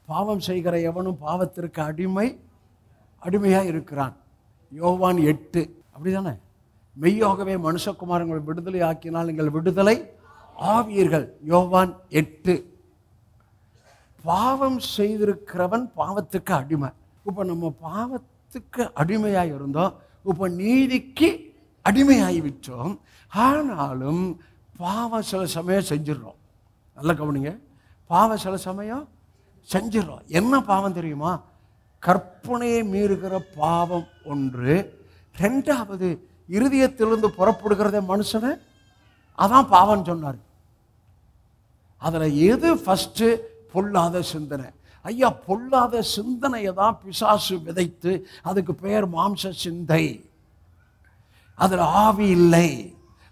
பாவம் செய்கிற எவனும் பாவத்திற்கு அடிமையாக இருக்கிறான். யோவான் 8 அப்படிதானே? மெய்யாகவே மனுஷகுமாரங்களை விடுதலை ஆக்கினால் நீங்கள் விடுதலை ஆவீர்கள். யோவான் 8. பாவம் செய்திருக்கிறவன் பாவத்துக்கு அடிமை. இப்போ நம்ம பாவத்துக்கு அடிமையாக இருந்தோம், இப்போ நீதிக்கு அடிமையாகி விட்டோம். ஆனாலும் பாவம் சில சமயம் செஞ்சிடறோம். நல்லா கவனிங்க, பாவம் சில சமயம் செஞ்சிடறோம். என்ன பாவம் தெரியுமா? கற்பனையை மீறுகிற பாவம் ஒன்று. ரெண்டாவது, இருதயத்திலிருந்து புறப்படுகிறத மனுஷனை, அதான் பாவம் சொன்னார். அதில் எது ஃபஸ்ட்டு? பொல்லாத சிந்தனை. ஐயா, பொல்லாத சிந்தனையை தான் பிசாசு விதைத்து, அதுக்கு பெயர் மாம்ச சிந்தை. அதில் ஆவி இல்லை,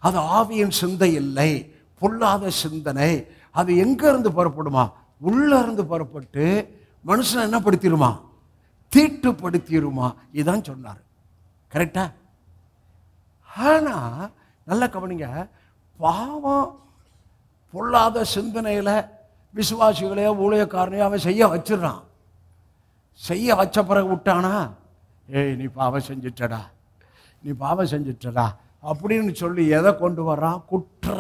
அது ஆவியின் சிந்தை இல்லை, பொல்லாத சிந்தனை. அது எங்க இருந்து புறப்படுமா? உள்ள இருந்து புறப்பட்டு மனுஷனை என்ன படுத்திடுமா? தீட்டுப்படுத்திடுமா. இதுதான் சொன்னார். கரெக்டா? ஆனா நல்லா கவனிங்க, பாவம் பொல்லாத சிந்தனையில் விசுவாசிகளையோ ஊழியக்காரனையோ அவன் செய்ய வச்சிடறான். செய்ய வச்ச பிறகு விட்டானா, ஏய் நீ பாவம் செஞ்சிட்டடா, நீ பாவம் செஞ்சிட்டடா அப்படின்னு சொல்லி எதை கொண்டு வர்றான்? குற்ற.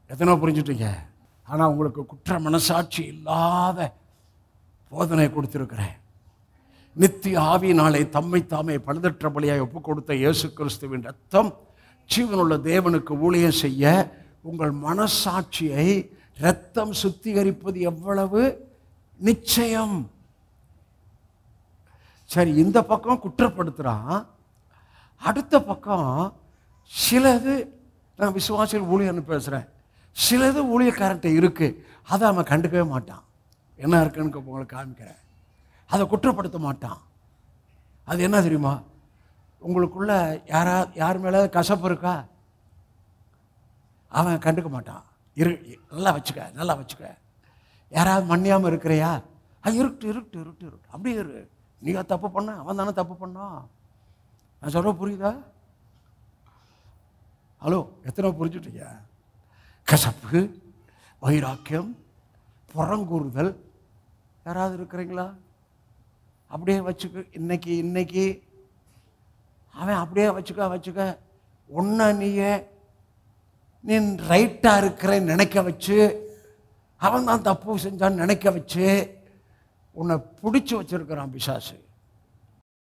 எத்தனை புரிஞ்சுட்டீங்க? ஆனால் உங்களுக்கு குற்ற மனசாட்சி இல்லாத போதனை கொடுத்திருக்கிறேன். நித்திய ஆவியினாலே தம்மை தாமே பழுதற்ற பலியாய் ஒப்பு கொடுத்த இயேசு கிறிஸ்துவின் ரத்தம் ஜீவனுள்ள தேவனுக்கு ஊழியம் செய்ய உங்கள் மனசாட்சியை ரத்தம் சுத்திகரிப்பது எவ்வளவு நிச்சயம். சரி, இந்த பக்கம் குற்றப்படுத்துறான், அடுத்த பக்கம் சிலது, நான் விசுவாசிகள் ஊழியர்னு பேசுகிறேன், சிலது ஊழியக்காரன்ட்ட இருக்கு, அதை அவன் கண்டுக்கவே மாட்டான். என்ன இருக்குன்னு உங்களுக்கு காமிக்கிறேன். அதை குற்றப்படுத்த மாட்டான். அது என்ன தெரியுமா? உங்களுக்குள்ள யார் மேலே கசப்பு இருக்கா, அவன் கண்டுக்க மாட்டான். நல்லா வச்சுக்க, நல்லா வச்சுக்க. யாராவது மன்னியாமல் இருக்கிறையா? இருட்டு அப்படியே இரு. நீங்க தப்பு பண்ண, அவன் தானே தப்பு பண்ணான். நான் சொல்ல புரியுதா? ஹலோ, எத்தனை புரிஞ்சுட்டீங்க? கசப்பு, வைராக்கியம், புறங்கூறுதல் யாராவது இருக்கிறீங்களா? அப்படியே வச்சுக்க. இன்னைக்கு அவன் அப்படியே வச்சுக்க. ஒன்றை நீ ரைட்டாக இருக்கிறேன்னு நினைக்க வச்சு, அவன் தான் தப்பு செஞ்சான்னு நினைக்க வச்சு உன்னை பிடிச்சி வச்சிருக்கிறான் பிசாசு.